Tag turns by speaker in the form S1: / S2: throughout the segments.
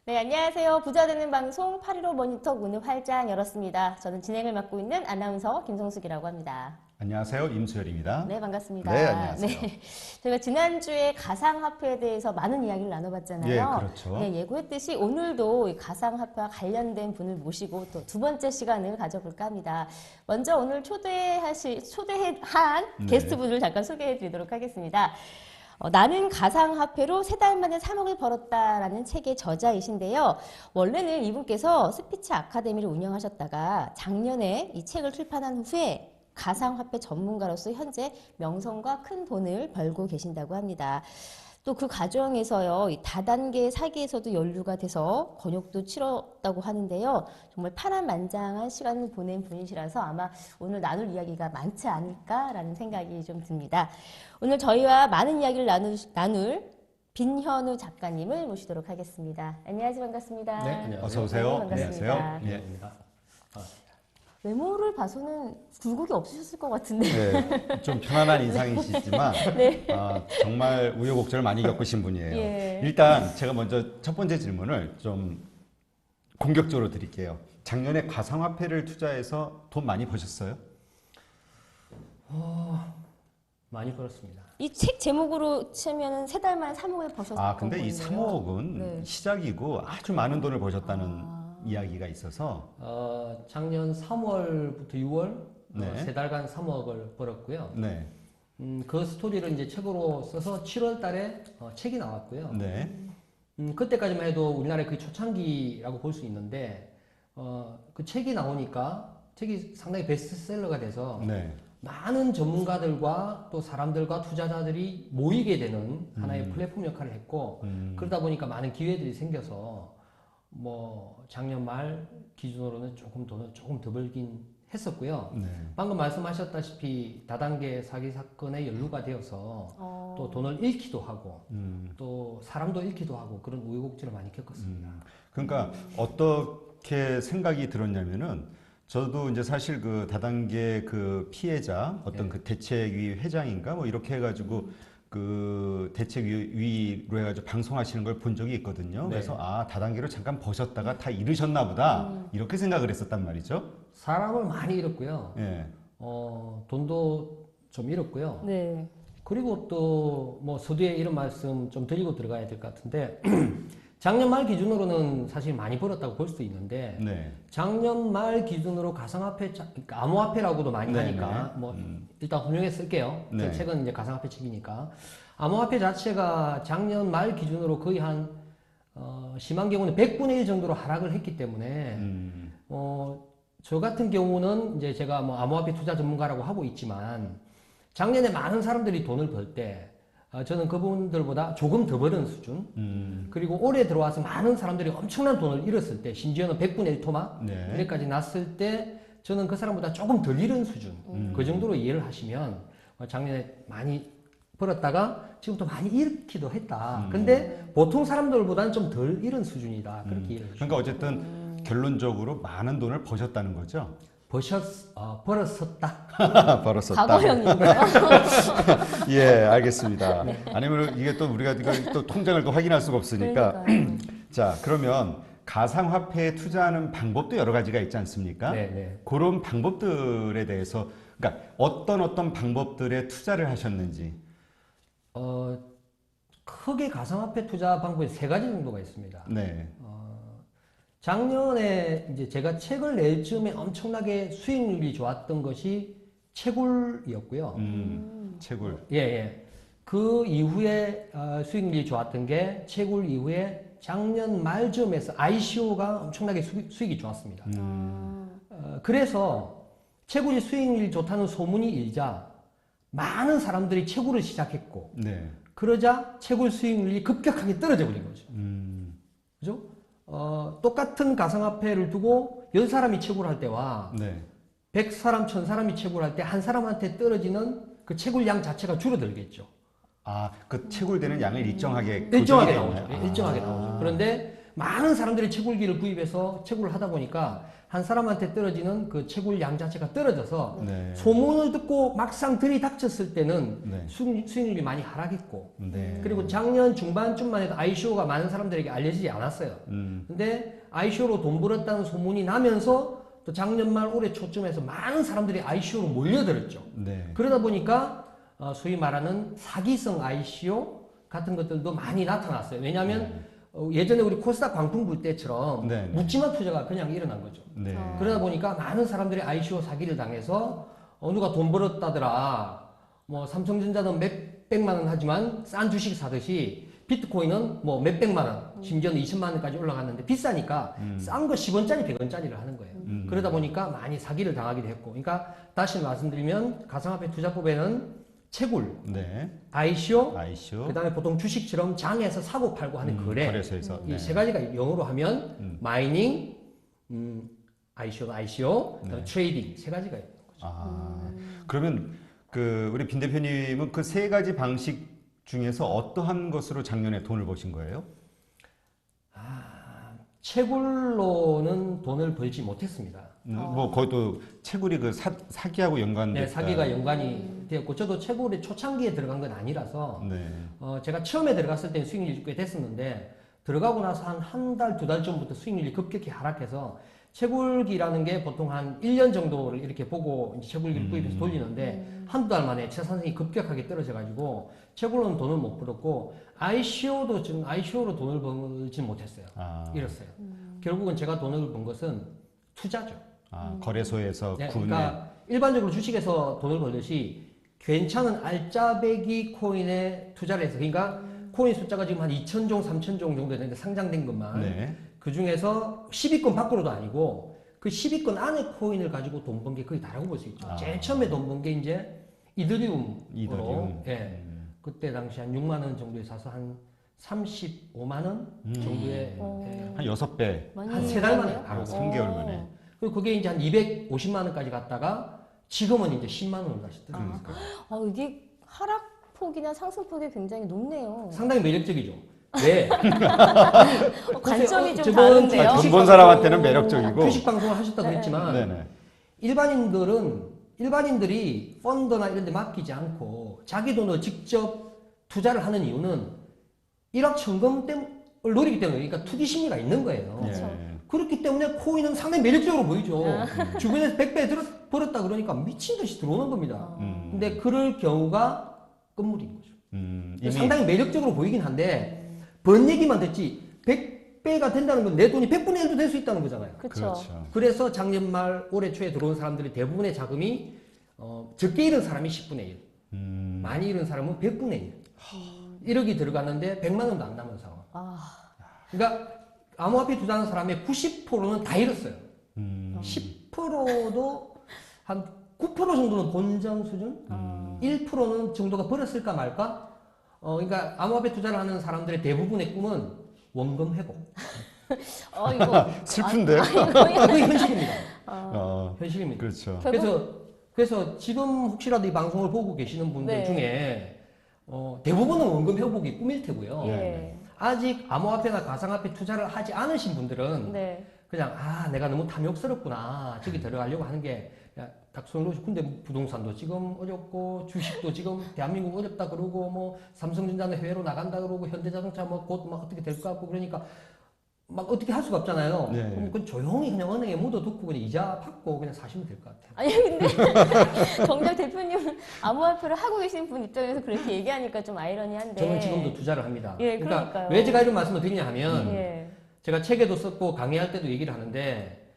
S1: 네, 안녕하세요. 부자 되는 방송 815 모니터 문을 활짝 열었습니다. 저는 진행을 맡고 있는 아나운서 김성숙이라고 합니다.
S2: 안녕하세요. 임수열입니다.
S1: 네, 반갑습니다.
S2: 네, 안녕하세요.
S1: 네, 저희가 지난주에 가상화폐에 대해서 많은 이야기를 나눠봤잖아요.
S2: 예, 그렇죠.
S1: 네, 예고했듯이 오늘도 이 가상화폐와 관련된 분을 모시고 또 두 번째 시간을 가져볼까 합니다. 먼저 오늘 초대한
S2: 네.
S1: 게스트분을 잠깐 소개해 드리도록 하겠습니다. 나는 가상화폐로 3달 만에 3억을 벌었다라는 책의 저자이신데요. 원래는 이분께서 스피치 아카데미를 운영하셨다가 작년에 이 책을 출판한 후에 가상화폐 전문가로서 현재 명성과 큰 돈을 벌고 계신다고 합니다. 또 그 과정에서요, 이 다단계 사기에서도 연루가 돼서 곤욕도 치렀다고 하는데요. 정말 파란만장한 시간을 보낸 분이시라서 아마 오늘 나눌 이야기가 많지 않을까라는 생각이 좀 듭니다. 오늘 저희와 많은 이야기를 나눌 빈현우 작가님을 모시도록 하겠습니다. 안녕하세요. 반갑습니다.
S3: 네, 안녕하세요.
S2: 어서 오세요.
S1: 네, 반갑습니다.
S2: 안녕하세요. 예.
S1: 외모를 봐서는 굴곡이 없으셨을 것 같은데.
S2: 네, 좀 편안한 인상이시지만
S1: 네.
S2: 정말 우여곡절을 많이 겪으신 분이에요.
S1: 예.
S2: 일단 제가 먼저 첫 번째 질문을 좀 공격적으로 드릴게요. 작년에 가상화폐를 투자해서 돈 많이 버셨어요?
S3: 많이 벌었습니다.
S1: 이 책 제목으로 치면은 3달 만에 3억을 버셨던
S2: 아, 근데 이
S1: 건데요.
S2: 3억은
S1: 네.
S2: 시작이고 아주 많은 돈을 버셨다는 이야기가 있어서
S3: 작년 3월부터 6월
S2: 네.
S3: 3달간 3억을 벌었고요.
S2: 네,
S3: 그 스토리를 이제 책으로 써서 7월 달에 책이 나왔고요.
S2: 네,
S3: 그때까지만 해도 우리나라의 그 초창기라고 볼 수 있는데 그 책이 나오니까 책이 상당히 베스트셀러가 돼서
S2: 네.
S3: 많은 전문가들과 또 사람들과 투자자들이 모이게 되는 하나의 플랫폼 역할을 했고 그러다 보니까 많은 기회들이 생겨서 뭐 작년 말 기준으로는 돈을 조금 더 벌긴 했었고요.
S2: 네.
S3: 방금 말씀하셨다시피 다단계 사기 사건에 연루가 되어서 또 돈을 잃기도 하고 또 사람도 잃기도 하고 그런 우여곡절을 많이 겪었습니다.
S2: 그러니까 어떻게 생각이 들었냐면은 저도 이제 사실 그 다단계 그 피해자 어떤 그 대책위 회장인가 뭐 이렇게 해가지고 그 대책위로 해가지고 방송하시는 걸 본 적이 있거든요.
S3: 네.
S2: 그래서 아 다단계로 잠깐 버셨다가 다 잃으셨나 보다 이렇게 생각을 했었단 말이죠.
S3: 사람을 많이 잃었고요.
S2: 예.
S3: 돈도 좀 잃었고요.
S1: 네.
S3: 그리고 또 뭐 서두에 이런 말씀 좀 드리고 들어가야 될 것 같은데 작년 말 기준으로는 사실 많이 벌었다고 볼 수도 있는데
S2: 네.
S3: 작년 말 기준으로 가상화폐, 그러니까 암호화폐라고도 많이
S2: 네,
S3: 하니까
S2: 네.
S3: 뭐 일단 혼용해 쓸게요.
S2: 네.
S3: 제 책은 이제 가상화폐 책이니까 암호화폐 자체가 작년 말 기준으로 거의 한 심한 경우는 100분의 1 정도로 하락을 했기 때문에 저 같은 경우는 이제 제가 뭐 암호화폐 투자 전문가라고 하고 있지만 작년에 많은 사람들이 돈을 벌 때 저는 그분들보다 조금 더 버는 수준 그리고 올해 들어와서 많은 사람들이 엄청난 돈을 잃었을 때 심지어는 100분의 1 토막
S2: 네.
S3: 이래까지 났을 때 저는 그 사람보다 조금 덜 잃은 수준 그 정도로 이해를 하시면 작년에 많이 벌었다가 지금 또 많이 잃기도 했다. 근데 보통 사람들보다는 좀 덜 잃은 수준이다. 그렇게 이해를 해주시면
S2: 그러니까 어쨌든 결론적으로 많은 돈을 버셨다는 거죠.
S3: 벌었었다.
S2: 벌었었다.
S1: 과거형인가요?
S2: 예, 알겠습니다. 아니면 이게 또 우리가 이걸 또 통장을 또 확인할 수가 없으니까. 자, 그러면 가상화폐에 투자하는 방법도 여러 가지가 있지 않습니까?
S3: 네, 네.
S2: 그런 방법들에 대해서, 그러니까 어떤 방법들에 투자를 하셨는지.
S3: 크게 가상화폐 투자 방법이 3가지 정도가 있습니다.
S2: 네.
S3: 작년에 이제 제가 책을 낼 즈음에 엄청나게 수익률이 좋았던 것이 채굴이었고요.
S2: 채굴.
S3: 예, 예. 그 이후에 수익률이 좋았던 게 채굴 이후에 작년 말쯤에서 ICO가 엄청나게 수익이 좋았습니다. 그래서 채굴이 수익률이 좋다는 소문이 일자 많은 사람들이 채굴을 시작했고
S2: 네.
S3: 그러자 채굴 수익률이 급격하게 떨어져 버린 거죠. 그죠? 똑같은 가상화폐를 두고 10사람이 채굴할 때와
S2: 네.
S3: 100사람, 1000사람이 채굴할 때 한 사람한테 떨어지는 그 채굴량 자체가 줄어들겠죠.
S2: 아, 그 채굴되는 양을 일정하게
S3: 일정하게
S2: 조정이
S3: 나오죠.
S2: 되나요?
S3: 일정하게 나오죠. 그런데 많은 사람들이 채굴기를 구입해서 채굴을 하다 보니까 한 사람한테 떨어지는 그 채굴 양 자체가 떨어져서
S2: 네.
S3: 소문을 듣고 막상 들이닥쳤을 때는
S2: 네.
S3: 수익률이 많이 하락했고
S2: 네.
S3: 그리고 작년 중반쯤만 해도 ICO가 많은 사람들에게 알려지지 않았어요. 근데 ICO로 돈 벌었다는 소문이 나면서 또 작년 말 올해 초쯤에서 많은 사람들이 ICO로 몰려들었죠.
S2: 네.
S3: 그러다 보니까 소위 말하는 사기성 ICO 같은 것들도 많이 나타났어요. 왜냐하면 예전에 우리 코스닥 광풍 불 때처럼
S2: 네, 네.
S3: 묻지마 투자가 그냥 일어난 거죠.
S2: 네.
S3: 그러다 보니까 많은 사람들이 ICO 사기를 당해서 누가 돈 벌었다더라. 뭐 삼성전자는 몇백만 원 하지만 싼 주식 사듯이 비트코인은 뭐 몇백만 원, 심지어는 2천만 원까지 올라갔는데 비싸니까 싼 거 10원짜리, 100원짜리를 하는 거예요. 그러다 보니까 많이 사기를 당하기도 했고. 그러니까 다시 말씀드리면 가상화폐 투자법에는 채굴,
S2: 네.
S3: ICO,
S2: ICO.
S3: 그다음에 보통 주식처럼 장에서 사고 팔고 하는 거래.
S2: 거래소에서.
S3: 이 세 가지가 영어로 하면 마이닝, ICO, 그다음에 트레이딩 세 가지가 있는 거죠.
S2: 아, 그러면 그 우리 빈 대표님은 그 세 가지 방식 중에서 어떠한 것으로 작년에 돈을 버신 거예요?
S3: 채굴로는 돈을 벌지 못했습니다.
S2: 뭐 거의 또 채굴이 그 사기하고 연관된.
S3: 네, 사기가 연관이 되었고 저도 채굴의 초창기에 들어간 건 아니라서
S2: 네.
S3: 제가 처음에 들어갔을 때는 수익률이 꽤 됐었는데 들어가고 나서 한 달, 두 달 전부터 수익률이 급격히 하락해서 채굴기라는 게 보통 한 1년 정도를 이렇게 보고 이제 채굴기를 구입해서 돌리는데 한두 달 만에 채산성이 급격하게 떨어져가지고 채굴로는 돈을 못 벌었고 ICO도 지금 ICO로 돈을 벌지 못했어요.
S2: 아.
S3: 잃었어요. 결국은 제가 돈을 번 것은 투자죠.
S2: 거래소에서
S3: 네,
S2: 구매.
S3: 그러니까 일반적으로 주식에서 돈을 벌듯이 괜찮은 알짜배기 코인에 투자를 해서 그러니까 코인 숫자가 지금 한 2,000종, 3,000종 정도 되는데 상장된 것만
S2: 네.
S3: 그 중에서 10위권 밖으로도 아니고 그 10위권 안에 코인을 가지고 돈 번 게 거의 다라고 볼 수 있죠. 제일 처음에 돈 번 게 이제 이더리움으로
S2: 이더리움.
S3: 예. 그때 당시 한 6만 원 정도에 사서 한 35만 원 정도에 예.
S2: 한 6배.
S3: 한 세 달 만에 바로
S2: 3개월 만에.
S3: 그리고 그게 이제 한 250만 원까지 갔다가 지금은 이제 10만 원을 다시 뜨는 거예요.
S1: 이게 하락폭이나 상승폭이 굉장히 높네요.
S3: 상당히 매력적이죠. 왜?
S1: 관점이 좀
S3: 저번
S1: 다른데요.
S2: 돈 번 사람한테는 매력적이고.
S3: 주식 방송을 하셨다고 그랬지만
S2: 네네.
S3: 일반인들이 펀드나 이런 데 맡기지 않고 자기 돈을 직접 투자를 하는 이유는 일확천금을 노리기 때문에 그러니까 투기 심리가 있는 거예요.
S2: 예.
S3: 그렇기 때문에 코인은 상당히 매력적으로 보이죠. 주변에서 100배 벌었다 그러니까 미친 듯이 들어오는 겁니다. 근데 그럴 경우가 끝물인 거죠.
S2: 이미
S3: 상당히 매력적으로 보이긴 한데 번 얘기만 듣지 100배가 된다는 건 내 돈이 100분의 1도 될 수 있다는 거잖아요.
S1: 그렇죠.
S3: 그래서 작년 말 올해 초에 들어온 사람들이 대부분의 자금이 적게 잃은 사람이 10분의 1, 많이 잃은 사람은 100분의 1. 1억이 들어갔는데 100만 원도 안 남은 상황. 그러니까 암호화폐 투자하는 사람의 90%는 다 잃었어요. 10%도 한 9% 정도는 본전 수준, 1%는 정도가 벌었을까 말까. 그러니까 암호화폐 투자를 하는 사람들의 대부분의 꿈은 원금 회복.
S1: 이거
S2: 슬픈데요?
S3: 그게 현실입니다.
S2: 어,
S3: 현실입니다.
S2: 그렇죠.
S3: 그래서 지금 혹시라도 이 방송을 보고 계시는 분들
S1: 네.
S3: 중에 대부분은 원금 회복이 꿈일 테고요.
S1: 예.
S3: 아직 암호화폐나 가상화폐 투자를 하지 않으신 분들은
S1: 네.
S3: 그냥 내가 너무 탐욕스럽구나 저기 들어가려고 하는 게 딱 손을 놓으시 근데 부동산도 지금 어렵고 주식도 지금 대한민국 어렵다 그러고 뭐 삼성전자는 해외로 나간다 그러고 현대자동차 뭐 곧 막 어떻게 될 것 같고 그러니까 막 어떻게 할 수가 없잖아요.
S2: 네.
S3: 그럼 그건 조용히 그냥 은행에 묻어두고 그냥 이자 받고 그냥 사시면 될 것 같아요.
S1: 아니 근데 정작 대표님은 암호화폐를 하고 계신 분 입장에서 그렇게 얘기하니까 좀 아이러니한데.
S3: 저는 지금도 투자를 합니다.
S1: 예,
S3: 그러니까
S1: 그러니까요.
S3: 왜 제가 이런 말씀을 드리냐 하면
S1: 예.
S3: 제가 책에도 썼고 강의할 때도 얘기를 하는데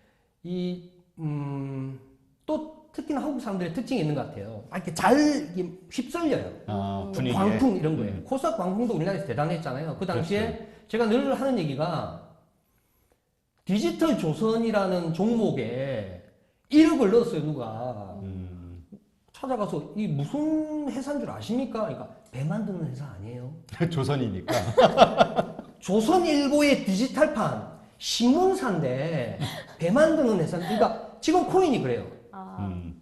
S3: 또 특히나 한국 사람들의 특징이 있는 것 같아요. 이렇게 잘 이렇게 휩쓸려요.
S2: 분위기에.
S3: 광풍 이런 거예요. 코스닥 광풍도 우리나라에서 대단했잖아요. 그 당시에 제가 늘 하는 얘기가 디지털 조선이라는 종목에 1억을 넣었어요, 누가. 찾아가서 이 무슨 회사인 줄 아십니까? 그러니까 배 만드는 회사 아니에요.
S2: 조선이니까.
S3: 조선일보의 디지털판 신문사인데 배 만드는 회사. 그러니까 지금 코인이 그래요.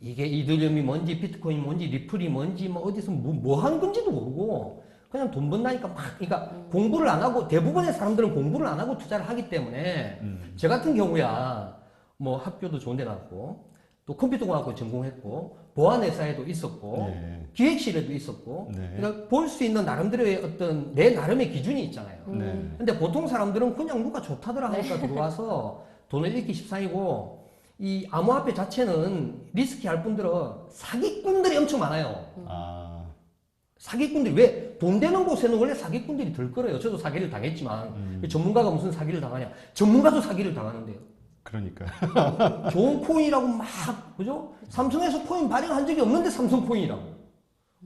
S3: 이게 이더리움이 뭔지 비트코인 뭔지 리플이 뭔지 뭐 어디서 뭐 하는 건지도 모르고 그냥 돈 번다니까 막, 그러니까 공부를 안 하고, 대부분의 사람들은 공부를 안 하고 투자를 하기 때문에, 저 같은 경우야, 뭐 학교도 좋은 데 나왔고, 또 컴퓨터공학고 전공했고, 보안회사에도 있었고,
S2: 네.
S3: 기획실에도 있었고,
S2: 네.
S3: 그러니까 볼 수 있는 나름대로의 어떤 내 나름의 기준이 있잖아요.
S2: 네.
S3: 근데 보통 사람들은 그냥 누가 좋다더라 하니까 들어와서 돈을 잃기 십상이고, 이 암호화폐 자체는 리스키할 뿐더러 사기꾼들이 엄청 많아요.
S2: 아,
S3: 사기꾼들이 왜 돈 되는 곳에는 원래 사기꾼들이 덜 끌어요. 저도 사기를 당했지만 전문가가 무슨 사기를 당하냐? 전문가도 사기를 당하는데요.
S2: 그러니까.
S3: 좋은 코인이라고 막 그죠? 삼성에서 코인 발행한 적이 없는데 삼성 코인이라고.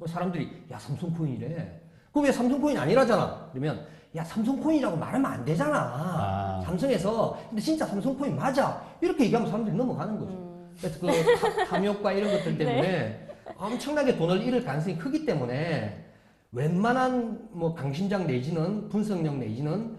S3: 사람들이 야 삼성 코인이래. 그 왜 삼성 코인 아니라잖아. 그러면 야 삼성 코인이라고 말하면 안 되잖아.
S2: 아.
S3: 삼성에서 근데 진짜 삼성 코인 맞아. 이렇게 얘기하면 사람들이 넘어가는 거죠. 그래서 그 탐욕과 이런 것들 때문에 엄청나게 돈을 잃을 가능성이 크기 때문에 웬만한 뭐 강심장 내지는 분석력 내지는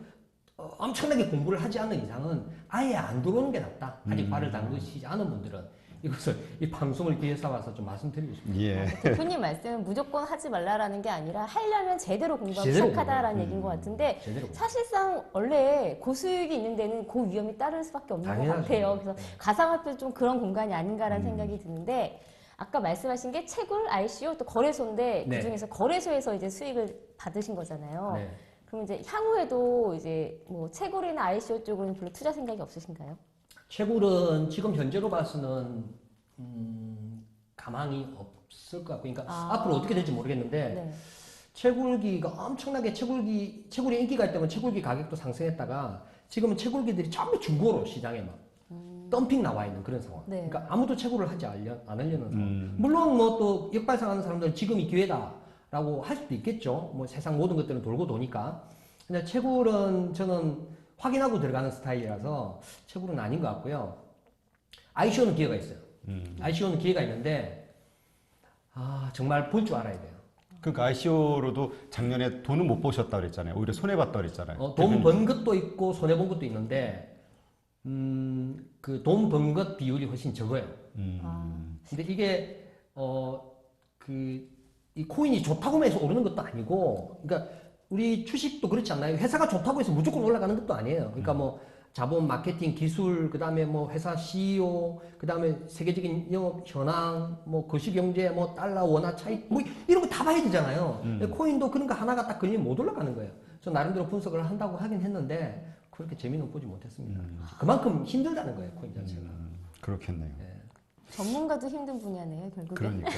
S3: 엄청나게 공부를 하지 않는 이상은 아예 안 들어오는 게 낫다. 아직 발을 담그시지 않은 분들은 이것을 이 방송을 기회 삼아서 좀 말씀드리고 싶습니다.
S2: 예.
S1: 대표님 말씀은 무조건 하지 말라라는 게 아니라 하려면 제대로 공부하기
S3: 제대로
S1: 시작하다라는 얘기인 것 같은데
S3: 제대로.
S1: 사실상 원래 고수익이 있는 데는 고위험이 따를 수밖에 없는 것
S3: 당연하죠.
S1: 같아요. 그래서 가상화폐도 좀 그런 공간이 아닌가라는 생각이 드는데 아까 말씀하신 게 채굴, ICO 또 거래소인데
S3: 네.
S1: 그중에서 거래소에서 이제 수익을 받으신 거잖아요.
S3: 네.
S1: 그럼 이제 향후에도 이제 뭐 채굴이나 ICO 쪽은 별로 투자 생각이 없으신가요?
S3: 채굴은 지금 현재로 봐서는 가망이 없을 것 같고, 그러니까 앞으로 어떻게 될지 모르겠는데
S1: 네.
S3: 채굴기가 엄청나게 채굴이 인기가 있다면 채굴기 가격도 상승했다가 지금은 채굴기들이 전부 중고로 시장에 막 덤핑 나와 있는 그런 상황.
S1: 네.
S3: 그러니까 아무도 채굴을 하지 안 하려는 상황. 물론 뭐 또 역발상하는 사람들은 지금이 기회다라고 할 수도 있겠죠. 뭐 세상 모든 것들은 돌고 도니까. 근데 채굴은 저는 확인하고 들어가는 스타일이라서 채굴은 아닌 것 같고요. ICO는 기회가 있어요. ICO는 기회가 있는데 정말 볼 줄 알아야 돼요.
S2: 그러니까 ICO로도 작년에 돈은 못 버셨다 그랬잖아요. 오히려 손해 봤다 그랬잖아요.
S3: 돈 번 것도 있고 손해 본 것도 있는데 그 돈 번 것 비율이 훨씬 적어요. 근데 이게 이 코인이 좋다고 해서 오르는 것도 아니고, 그러니까 우리 주식도 그렇지 않나요? 회사가 좋다고 해서 무조건 올라가는 것도 아니에요. 그러니까 뭐 자본, 마케팅, 기술, 그 다음에 뭐 회사 CEO, 그 다음에 세계적인 영업 현황, 뭐 거시경제, 뭐 달러, 원화 차이, 뭐 이런 거 다 봐야 되잖아요. 근데 코인도 그런 거 하나가 딱 걸리면 못 올라가는 거예요. 저 나름대로 분석을 한다고 하긴 했는데 그렇게 재미는 보지 못했습니다. 그만큼 힘들다는 거예요, 코인 자체가.
S2: 그렇겠네요.
S1: 전문가도 힘든 분야네요, 결국에.
S2: 그러니까.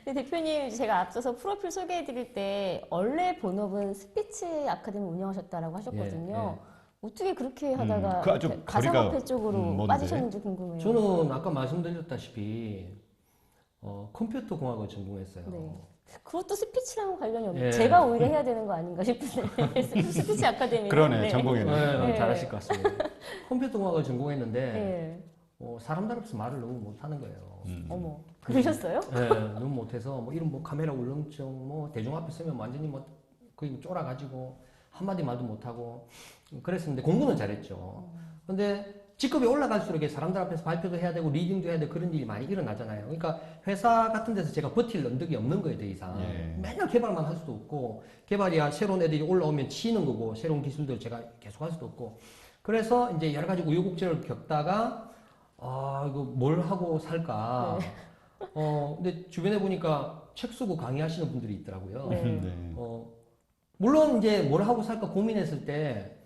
S1: 근데 대표님, 제가 앞서서 프로필 소개해드릴 때 원래 본업은 스피치 아카데미 운영하셨다라고 하셨거든요. 어떻게 그렇게 하다가
S2: 그 아주
S1: 이렇게 가상화폐
S2: 거리가,
S1: 쪽으로
S2: 먼데.
S1: 빠지셨는지 궁금해요.
S3: 저는 아까 말씀드렸다시피 컴퓨터 공학을 전공했어요.
S1: 네. 그것도 스피치랑 관련이 없는데
S3: 예.
S1: 제가 오히려 해야 되는 거 아닌가 싶은데 스피치 아카데미.
S2: 그러네, 전공에는.
S3: 네,
S1: 네.
S3: 잘하실 것 같습니다. 컴퓨터 공학을 전공했는데
S1: 네.
S3: 사람들 앞에서 말을 너무 못하는 거예요.
S1: 어머, 그러셨어요?
S3: 네, 너무 못해서 뭐 이런 뭐 카메라 울렁증, 뭐 대중 앞에 서면 완전히 뭐 거의 쫄아가지고 한마디 말도 못하고 그랬었는데 공부는 잘했죠. 근데 직급이 올라갈수록 이게 사람들 앞에서 발표도 해야 되고 리딩도 해야 되고 그런 일이 많이 일어나잖아요. 그러니까 회사 같은 데서 제가 버틸 능력이 없는 거예요, 더 이상.
S2: 예.
S3: 맨날 개발만 할 수도 없고 개발이야 새로운 애들이 올라오면 치는 거고 새로운 기술들 제가 계속 할 수도 없고 그래서 이제 여러 가지 우여곡절을 겪다가 이거 뭘 하고 살까. 근데 주변에 보니까 책 쓰고 강의하시는 분들이 있더라고요.
S1: 네.
S2: 네.
S3: 물론 이제 뭘 하고 살까 고민했을 때,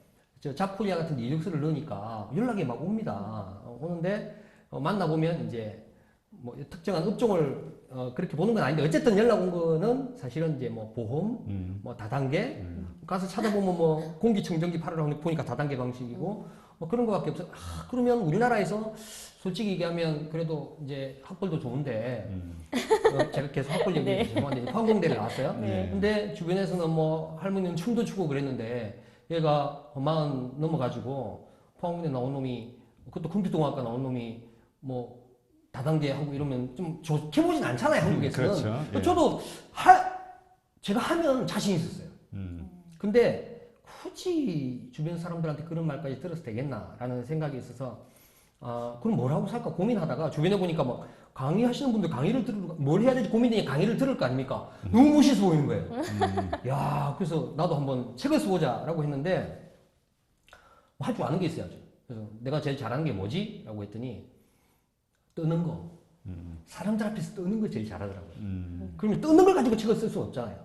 S3: 자풀이야 같은 데 이력서를 넣으니까 연락이 막 옵니다. 오는데, 만나보면 이제 뭐 특정한 업종을 그렇게 보는 건 아닌데, 어쨌든 연락 온 거는 사실은 이제 뭐 보험, 뭐 다단계, 가서 찾아보면 뭐 공기청정기 팔으라고 보니까 다단계 방식이고, 뭐 그런 거밖에 없어. 그러면 우리나라에서 솔직히 얘기하면 그래도 이제 학벌도 좋은데, 제가 계속 학벌 얘기해서
S1: 네.
S3: 죄송한데, 화공대를 나왔어요.
S2: 네.
S3: 근데 주변에서는 뭐 할머니는 춤도 추고 그랬는데, 얘가 40 넘어가지고 포항공대 나온 놈이, 그것도 컴퓨터공학과 나온 놈이 뭐 다단계 하고 이러면 좀 좋게 보진 않잖아요, 한국에서는.
S2: 그렇죠. 예.
S3: 저도 제가 하면 자신 있었어요. 근데 굳이 주변 사람들한테 그런 말까지 들어서 되겠나라는 생각이 있어서 그럼 뭘 하고 살까 고민하다가 주변에 보니까 막 강의하시는 분들 강의를 뭘 해야 될지 고민되니 강의를 들을 거 아닙니까? 너무 멋있어 보이는 거예요. 야, 그래서 나도 한번 책을 써보자라고 했는데 할 줄 아는 게 있어야죠. 그래서 내가 제일 잘하는 게 뭐지? 라고 했더니 뜨는 거. 사람들 앞에서 뜨는 걸 제일 잘하더라고요. 그러면 뜨는 걸 가지고 책을 쓸 수 없잖아요.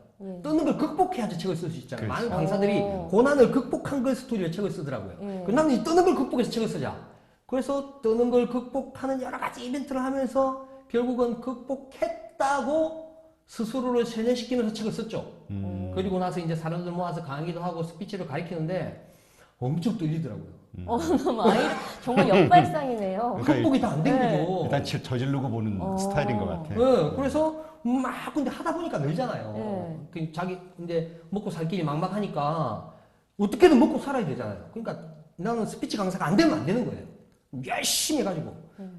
S3: 뜨는 걸 극복해야지 책을 쓸 수 있잖아요.
S2: 그렇죠.
S3: 많은 강사들이 고난을 극복한 걸 스토리로 책을 쓰더라고요. 그 나는 이 뜨는 걸 극복해서 책을 쓰자. 그래서 뜨는 걸 극복하는 여러 가지 이벤트를 하면서 결국은 극복했다고 스스로를 세뇌시키면서 책을 썼죠. 그리고 나서 이제 사람들 모아서 강의도 하고 스피치를 가르치는데 엄청 떨리더라고요.
S1: 너무 정말 역발상이네요.
S2: 그러니까
S3: 극복이 다 안 된
S1: 네.
S3: 거죠.
S2: 일단 저지르고 보는 스타일인 것 같아.
S3: 네, 그래서 막 근데 하다 보니까 늘잖아요.
S1: 네.
S3: 그 자기 이제 먹고 살 길이 막막하니까 어떻게든 먹고 살아야 되잖아요. 그러니까 나는 스피치 강사가 안 되면 안 되는 거예요. 열심히 해가지고.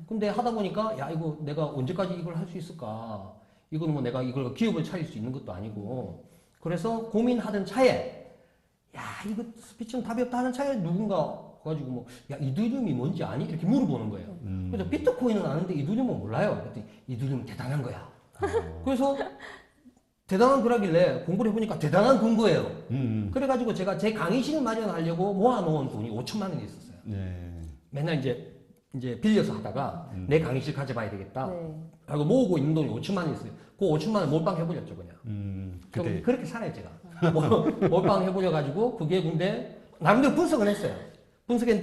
S3: 근데 하다 보니까 야 이거 내가 언제까지 이걸 할 수 있을까? 이거는 뭐 내가 이걸 기업을 차릴 수 있는 것도 아니고. 그래서 고민하던 차에 야 이거 스피치는 답이 없다 하는 차에 누군가 가지고 뭐 야 이더리움이 뭔지 아니? 이렇게 물어보는 거예요. 그래서 비트코인은 아는데 이더리움은 몰라요. 그랬더니 이더리움 대단한 거야. 그래서 대단한 거라길래 공부를 해보니까 대단한 근거예요. 그래가지고 제가 제 강의실을 마련하려고 모아놓은 돈이 5천만 원이 있었어요.
S2: 네.
S3: 맨날 이제 빌려서 하다가 내 강의실 가져봐야 되겠다.
S1: 네.
S3: 하고 모으고 있는 돈이 5천만 원이 있어요. 그 5천만 원 몰빵 해버렸죠 그냥.
S2: 그때
S3: 그렇게 살아요 제가. 몰빵 해버려가지고 그게 근데 나름대로 분석을 했어요.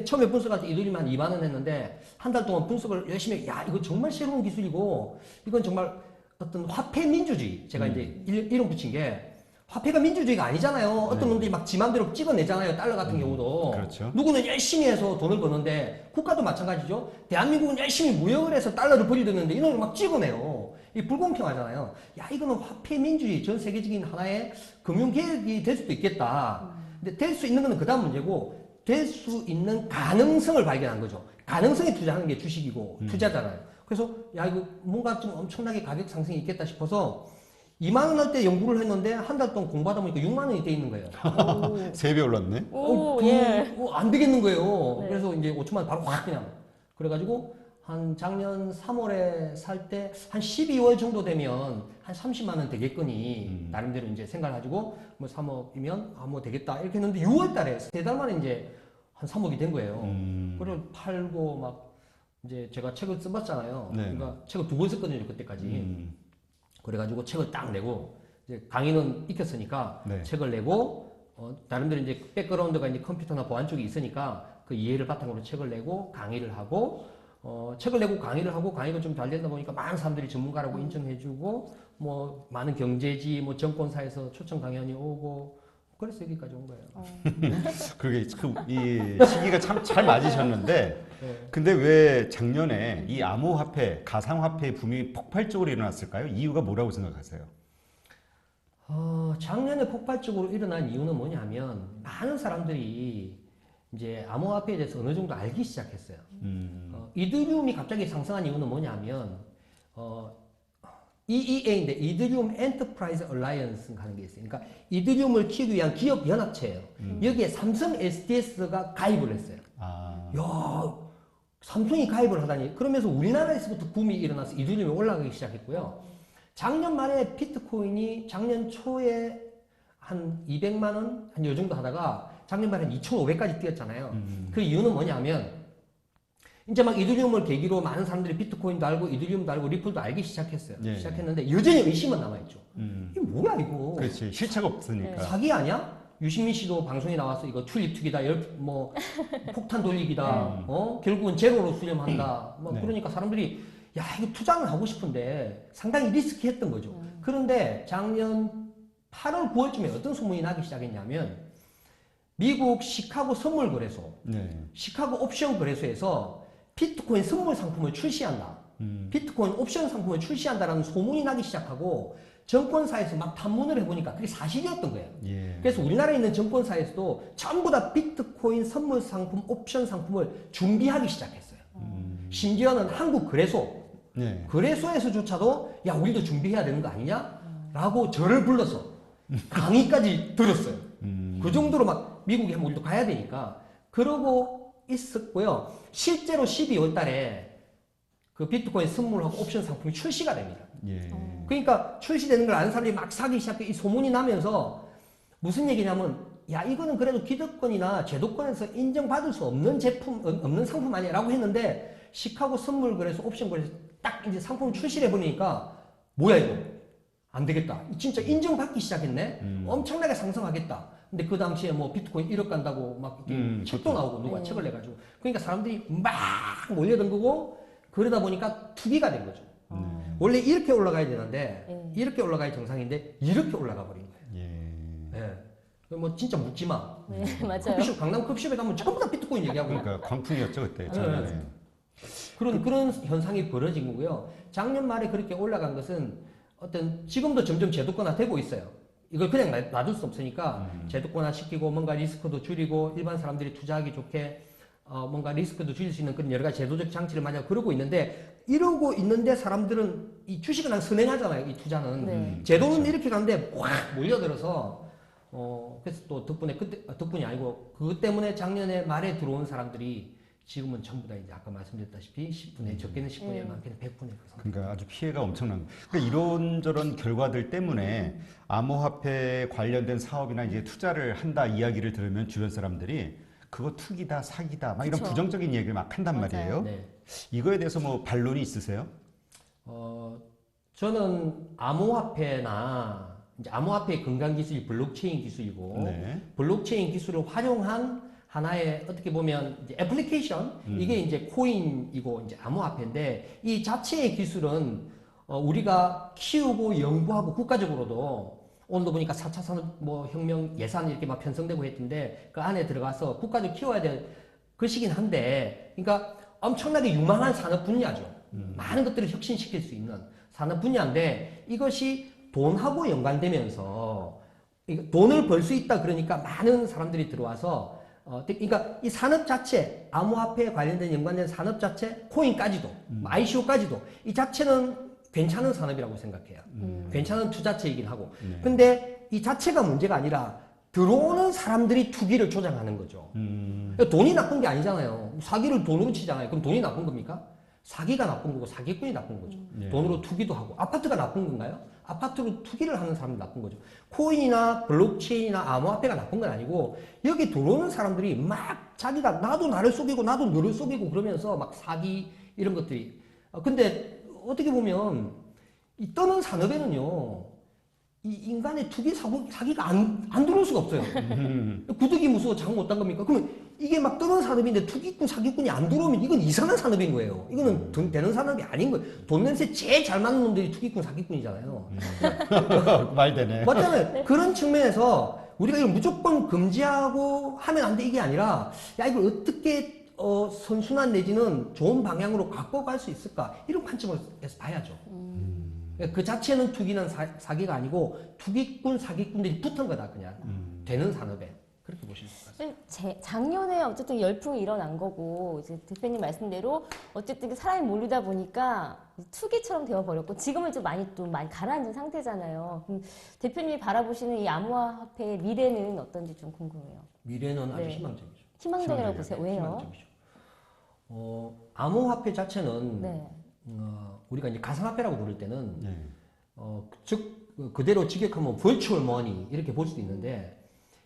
S3: 처음에 분석할 때 이더리움 한 2만 원 했는데 한 달 동안 분석을 열심히 야 이거 정말 새로운 기술이고 이건 정말 어떤 화폐 민주주의 제가 이제 이름 붙인 게 화폐가 민주주의가 아니잖아요. 어떤 놈들이 막 지 맘대로 찍어내잖아요. 달러 같은 경우도.
S2: 그렇죠.
S3: 누구는 열심히 해서 돈을 버는데 국가도 마찬가지죠. 대한민국은 열심히 무역을 해서 달러를 벌이려는데 이놈이 막 찍어내요. 이 불공평하잖아요. 야 이거는 화폐 민주주의 전 세계적인 하나의 금융계획이 될 수도 있겠다. 근데 될 수 있는 거는 그 다음 문제고 될 수 있는 가능성을 발견한 거죠. 가능성에 투자하는 게 주식이고 투자잖아요. 그래서 야 이거 뭔가 좀 엄청나게 가격 상승이 있겠다 싶어서 2만 원 할 때 연구를 했는데 한 달 동안 공부하다 보니까 6만 원이 돼 있는 거예요.
S2: 3배 올랐네.
S1: 오, 예.
S3: 안 되겠는 거예요.
S1: 네.
S3: 그래서 이제 5천만 원 바로 확 그냥. 그래가지고 한 작년 3월에 살 때 한 12월 정도 되면 한 30만 원 되겠거니 나름대로 이제 생각을 가지고 뭐 3억이면 뭐 되겠다 이렇게 했는데 6월 달에 3달 만에 이제 한 3억이 된 거예요. 그걸 팔고 막 이제 제가 책을 써봤잖아요.
S2: 네.
S3: 그러니까 책을 2번 썼거든요 그때까지. 그래가지고 책을 딱 내고 이제 강의는 익혔으니까
S2: 네.
S3: 책을 내고 나름대로 이제 백그라운드가 이제 컴퓨터나 보안 쪽이 있으니까 그 이해를 바탕으로 책을 내고 강의를 하고 책을 내고 강의를 하고 강의가 좀 잘 되다 보니까 많은 사람들이 전문가라고 인정해주고 뭐 많은 경제지 뭐 정권사에서 초청 강연이 오고 그래서 여기까지 온 거예요.
S2: 그게 이 시기가 참 잘 맞으셨는데
S3: 네.
S2: 근데 왜 작년에 이 암호화폐, 가상화폐 붐이 폭발적으로 일어났을까요? 이유가 뭐라고 생각하세요?
S3: 작년에 폭발적으로 일어난 이유는 뭐냐면 많은 사람들이 이제 암호화폐에 대해서 어느 정도 알기 시작했어요. 이더리움이 갑자기 상승한 이유는 뭐냐면 EEA인데 이더리움 엔터프라이즈 얼라이언스 하는 게 있어요. 그러니까 이더리움을 키우기 위한 기업 연합체예요. 여기에 삼성 SDS가 가입을 했어요. 야, 삼성이 가입을 하다니. 그러면서 우리나라에서부터 붐이 일어나서 이더리움이 올라가기 시작했고요. 작년 말에 비트코인이 작년 초에 한 200만 원, 한 요 정도 하다가 작년 말에 한 2,500까지 뛰었잖아요. 그 이유는 뭐냐면 이제 막 이더리움을 계기로 많은 사람들이 비트코인도 알고 이더리움도 알고 리플도 알기 시작했어요.
S2: 네.
S3: 시작했는데 여전히 의심은 남아있죠. 이게 뭐야 이거?
S2: 그렇지. 실체가 없으니까.
S3: 사기 아니야? 유시민 씨도 방송에 나와서 이거 투입투기다, 뭐 폭탄 돌리기다, 결국은 제로로 수렴한다. 뭐
S2: 네.
S3: 그러니까 사람들이 야 이거 투자는 하고 싶은데 상당히 리스키했던 거죠. 그런데 작년 8월, 9월쯤에 어떤 소문이 나기 시작했냐면 미국 시카고 선물 거래소,
S2: 네.
S3: 시카고 옵션 거래소에서 비트코인 선물 상품을 출시한다. 비트코인 옵션 상품을 출시한다라는 소문이 나기 시작하고 정권사에서 막 탐문을 해보니까 그게 사실이었던 거예요.
S2: 예.
S3: 그래서 우리나라에 있는 정권사에서도 전부 다 비트코인 선물 상품, 옵션 상품을 준비하기 시작했어요. 심지어는 한국 거래소,
S2: 네.
S3: 거래소에서조차도 야 우리도 준비해야 되는 거 아니냐? 라고 저를 불러서 강의까지 들었어요. 그 정도로 막 미국에 한번 우리도 가야 되니까 그러고 있었고요. 실제로 12월 달에 그 비트코인 선물하고 옵션 상품이 출시가 됩니다.
S2: 예.
S3: 그러니까 출시되는 걸 아는 사람들이 막 사기 시작해 이 소문이 나면서 무슨 얘기냐면 야 이거는 그래도 기득권이나 제도권에서 인정받을 수 없는 제품 없는 상품 아니야라고 했는데 시카고 선물 거래소 옵션 거래소 딱 이제 상품 출시를 해보니까 뭐야 이거 안 되겠다 진짜 인정받기 시작했네 엄청나게 상승하겠다. 근데 그 당시에 뭐 비트코인 1억 간다고 막 책도 나오고 누가 책을 내가지고 그러니까 사람들이 막 몰려든 거고 그러다 보니까 투기가 된 거죠. 원래 이렇게 올라가야 되는데 이렇게 올라가야 정상인데 이렇게 올라가 버린 거예요. 예. 뭐 진짜 묻지 마.
S1: 네, 맞아요.
S3: 커피숍 강남 커피숍에 가면 전부 다 비트코인 얘기하고
S2: 그러니까 광풍이었죠 그때. 작년에.
S3: 그런 현상이 벌어진 거고요. 작년 말에 그렇게 올라간 것은 어떤 지금도 점점 제도권화 되고 있어요. 이걸 그냥 놔둘 수 없으니까 제도권화 시키고 뭔가 리스크도 줄이고 일반 사람들이 투자하기 좋게 뭔가 리스크도 줄일 수 있는 그런 여러 가지 제도적 장치를 마냥 그러고 있는데 이러고 있는데 사람들은 이 주식은 한 선행하잖아요. 이 투자는
S1: 네.
S3: 제도는 이렇게 가는데 확 몰려들어서 그래서 또 덕분이 아니고 그것 때문에 작년에 말에 들어온 사람들이 지금은 전부 다 이제 아까 말씀드렸다시피 10분의 적게는 10분의 많게는 100분의
S2: 그러니까 아주 피해가 엄청난 거예요. 그러니까 이런저런 결과들 때문에 암호화폐 관련된 사업이나 이제 투자를 한다 이야기를 들으면 주변 사람들이 그거 투기다, 사기다, 막 이런
S1: 그쵸.
S2: 부정적인 얘기를 막 한단
S1: 맞아요.
S2: 말이에요.
S3: 네.
S2: 이거에 대해서 뭐 반론이 있으세요?
S3: 저는 암호화폐나 이제 암호화폐의 근간 기술이 블록체인 기술이고
S2: 네.
S3: 블록체인 기술을 활용한 하나의 어떻게 보면 이제 애플리케이션 이게 이제 코인이고 이제 암호화폐인데 이 자체의 기술은 우리가 키우고 연구하고 국가적으로도 오늘도 보니까 4차 산업 뭐 혁명 예산 이렇게 막 편성되고 했던데 그 안에 들어가서 국가적 키워야 될 것이긴 한데 그러니까 엄청나게 유망한 산업 분야죠. 많은 것들을 혁신시킬 수 있는 산업 분야인데 이것이 돈하고 연관되면서 돈을 벌 수 있다 그러니까 많은 사람들이 들어와서 그러니까 이 산업 자체 암호화폐에 관련된 연관된 산업 자체 코인까지도 ICO까지도 이 자체는 괜찮은 산업이라고 생각해요. 괜찮은 투자체이긴 하고 근데 이 자체가 문제가 아니라 들어오는 사람들이 투기를 조장하는 거죠. 그러니까 돈이 나쁜 게 아니잖아요. 사기를 돈으로 치잖아요. 그럼 돈이 나쁜 겁니까? 사기가 나쁜 거고 사기꾼이 나쁜 거죠. 돈으로 투기도 하고 아파트가 나쁜 건가요? 아파트로 투기를 하는 사람이 나쁜 거죠. 코인이나 블록체인이나 암호화폐가 나쁜 건 아니고 여기 들어오는 사람들이 막 자기가 나도 나를 속이고 나도 너를 속이고 그러면서 막 사기 이런 것들이 근데 어떻게 보면 이 떠는 산업에는요 이 인간의 투기 사기가 안 들어올 수가 없어요. 구득이 무서워 장 못한 겁니까? 그러면 이게 막 떠는 산업인데 투기꾼 사기꾼이 안 들어오면 이건 이상한 산업인 거예요. 이거는 돈 되는 산업이 아닌 거예요. 돈 냄새 제일 잘 맞는 놈들이 투기꾼 사기꾼이잖아요.
S2: 말 되네.
S3: 맞잖아요. 그런 측면에서 우리가 이걸 무조건 금지하고 하면 안 돼 이게 아니라 야 이걸 어떻게 선순환 내지는 좋은 방향으로 갖고 갈 수 있을까 이런 관점에서 봐야죠. 그 자체는 투기는 사기가 아니고 투기꾼 사기꾼들이 붙은 거다 그냥 되는 산업에 그렇게 보시면 될 것 같습니다.
S1: 작년에 어쨌든 열풍이 일어난 거고 이제 대표님 말씀대로 어쨌든 사람이 몰리다 보니까 투기처럼 되어버렸고 지금은 좀 많이 가라앉은 상태잖아요. 그럼 대표님이 바라보시는 이 암호화폐의 미래는 어떤지 좀 궁금해요.
S3: 미래는 아주
S1: 네.
S3: 희망적이죠.
S1: 희망적이라고 보세요. 왜요?
S3: 희망적이죠. 암호화폐 자체는
S1: 네.
S3: 우리가 이제 가상화폐라고 부를 때는
S2: 네.
S3: 즉 그대로 직역하면 virtual money 이렇게 볼 수도 있는데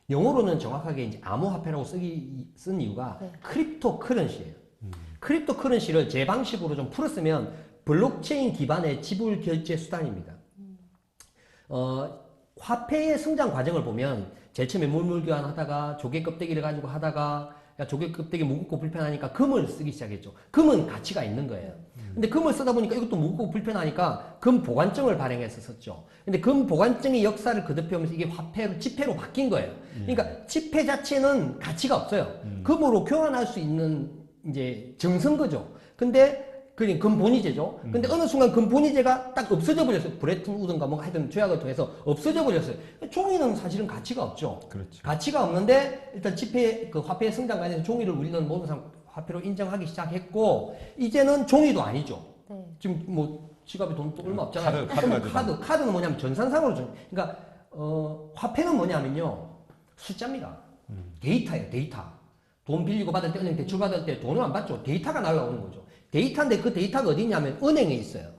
S3: 영어로는 정확하게 이제 암호화폐라고 쓴 이유가 크립토 커런시예요. 크립토 커런시를 제 방식으로 좀 풀었으면 블록체인 기반의 지불 결제 수단입니다. 화폐의 성장 과정을 보면 제일 처음에 물물 교환하다가 조개 껍데기를 가지고 하다가 야, 조개 껍데기 무겁고 불편하니까 금을 쓰기 시작했죠. 금은 가치가 있는 거예요. 근데 금을 쓰다 보니까 이것도 무겁고 불편하니까 금 보관증을 발행해서 썼죠. 근데 금 보관증의 역사를 거듭해오면서 이게 화폐로, 지폐로 바뀐 거예요. 그러니까 지폐 자체는 가치가 없어요. 금으로 교환할 수 있는 이제 정성거죠. 근데 그게 금본위제죠. 근데 어느 순간 금본위제가 딱 없어져 버렸어요. 브레튼 우든가 뭔가 하여튼 조약을 통해서 없어져 버렸어요. 종이는 사실은 가치가 없죠.
S2: 그렇죠.
S3: 가치가 없는데 일단 지폐 그 화폐의 성장 과정에서 종이를 우리는 모든 사람 화폐로 인정하기 시작했고 이제는 종이도 아니죠.
S1: 네.
S3: 지금 뭐 지갑에 돈 또 얼마 없잖아요. 카드는 뭐냐면 전산상으로 준. 그러니까 화폐는 뭐냐면요 숫자입니다. 데이터예요. 데이터. 돈 빌리고 받을 때 은행 대출 받을 때 돈을 안 받죠. 데이터가 날라오는 거죠. 데이터인데 그 데이터가 어디 있냐면 은행에 있어요.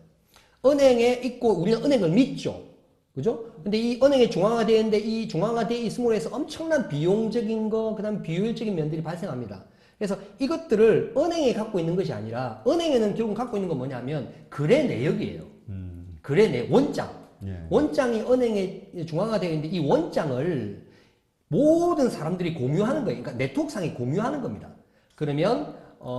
S3: 은행에 있고 우리는 은행을 믿죠. 그죠? 근데 이 은행에 중앙화되어 있는데 이 중앙화되어 있음으로 해서 엄청난 비용적인 거, 그 다음에 비효율적인 면들이 발생합니다. 그래서 이것들을 은행에 갖고 있는 것이 아니라 은행에는 결국 갖고 있는 건 뭐냐면 거래 내역이에요. 거래 내역, 원장.
S2: 예.
S3: 원장이 은행에 중앙화되어 있는데 이 원장을 모든 사람들이 공유하는 거예요. 그러니까 네트워크상에 공유하는 겁니다. 그러면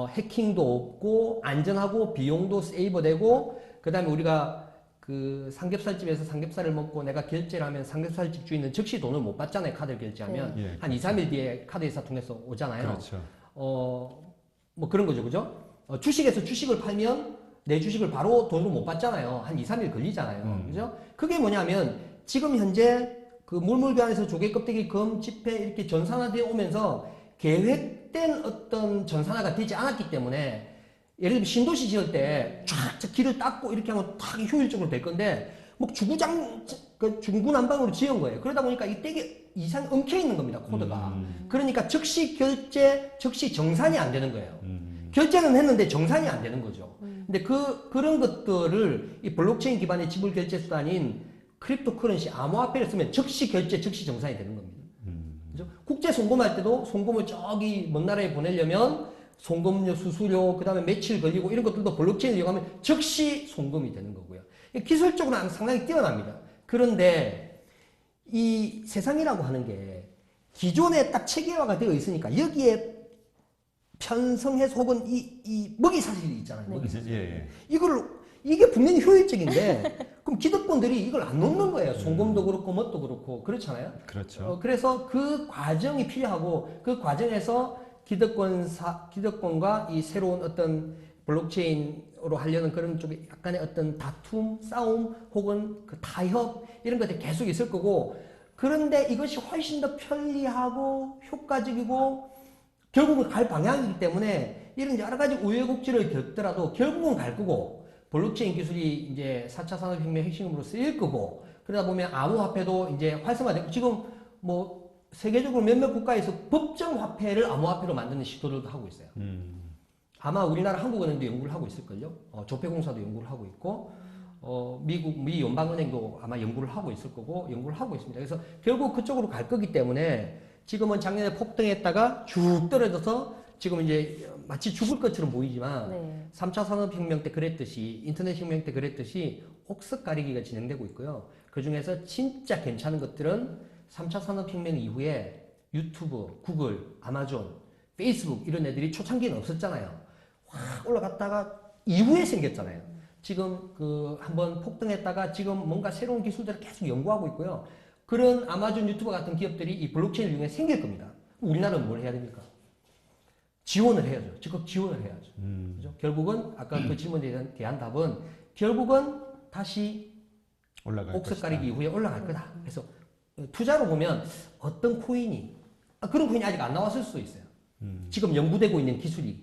S3: 해킹도 없고 안전하고 비용도 세이버되고 그 다음에 우리가 그 삼겹살집에서 삼겹살을 먹고 내가 결제를 하면 삼겹살집 주인은 즉시 돈을 못 받잖아요. 카드를 결제하면.
S2: 네. 예,
S3: 한 2, 3일 뒤에 카드회사 통해서 오잖아요.
S2: 그렇죠.
S3: 뭐 그런 거죠. 그죠? 주식에서 주식을 팔면 내 주식을 바로 돈으로 못 받잖아요. 한 2, 3일 걸리잖아요. 그죠? 그게 뭐냐면 지금 현재 그 물물교환에서 조개 껍데기 검 집회 이렇게 전산화되어 오면서 계획된 어떤 전산화가 되지 않았기 때문에 예를 들면 신도시 지을 때 쫙 길을 닦고 이렇게 하면 딱 효율적으로 될 건데 뭐 중구난방으로 지은 거예요. 그러다 보니까 이 되게 이상 엉켜 있는 겁니다. 코드가. 그러니까 즉시 결제, 즉시 정산이 안 되는 거예요. 결제는 했는데 정산이 안 되는 거죠. 근데 그런 것들을 이 블록체인 기반의 지불 결제 수단인 크립토 커런시 암호화폐를 쓰면 즉시 결제, 즉시 정산이 되는 겁니다. 그죠? 국제 송금할 때도 송금을 저기 먼 나라에 보내려면 송금료, 수수료, 그 다음에 며칠 걸리고 이런 것들도 블록체인을 이용하면 즉시 송금이 되는 거고요. 기술적으로는 상당히 뛰어납니다. 그런데 이 세상이라고 하는 게 기존에 딱 체계화가 되어 있으니까 여기에 편성해서 혹은 이 먹이 사슬이 있잖아요. 먹이 사슬.
S2: 예.
S3: 이게 분명히 효율적인데 그럼 기득권들이 이걸 안 놓는 거예요. 송금도 그렇고 뭣도 그렇고 그렇잖아요.
S2: 그렇죠.
S3: 그래서 그 과정이 필요하고 그 과정에서 기득권과 이 새로운 어떤 블록체인으로 하려는 그런 쪽에 약간의 어떤 다툼, 싸움 혹은 그 타협 이런 것들이 계속 있을 거고 그런데 이것이 훨씬 더 편리하고 효과적이고 결국은 갈 방향이기 때문에 이런 여러 가지 우여곡절을 겪더라도 결국은 갈 거고 블록체인 기술이 이제 4차 산업혁명 핵심으로 쓰일 거고 그러다 보면 암호화폐도 이제 활성화되고 지금 뭐 세계적으로 몇몇 국가에서 법정 화폐를 암호화폐로 만드는 시도를 하고 있어요. 아마 우리나라 한국은행도 연구를 하고 있을걸요. 조폐공사도 연구를 하고 있고, 미 연방은행도 아마 연구를 하고 있을 거고, 연구를 하고 있습니다. 그래서 결국 그쪽으로 갈 거기 때문에 지금은 작년에 폭등했다가 쭉 떨어져서 지금 이제 마치 죽을 것처럼 보이지만
S1: 네.
S3: 3차 산업혁명 때 그랬듯이, 인터넷 혁명 때 그랬듯이 옥석 가리기가 진행되고 있고요. 그 중에서 진짜 괜찮은 것들은 3차 산업혁명 이후에 유튜브, 구글, 아마존, 페이스북 이런 애들이 초창기는 없었잖아요. 확 올라갔다가 이후에 생겼잖아요. 지금 그 한번 폭등했다가 지금 뭔가 새로운 기술들을 계속 연구하고 있고요. 그런 아마존, 유튜브 같은 기업들이 이 블록체인을 이용해 생길 겁니다. 우리나라는 뭘 해야 됩니까? 지원을 해야죠. 적극 지원을 해야죠. 그죠? 결국은 아까 그 질문에 대한 답은 결국은 다시 옥석 가리기 이후에 올라갈 거다. 그래서 투자로 보면 어떤 코인이 그런 코인이 아직 안 나왔을 수도 있어요. 지금 연구되고 있는 기술이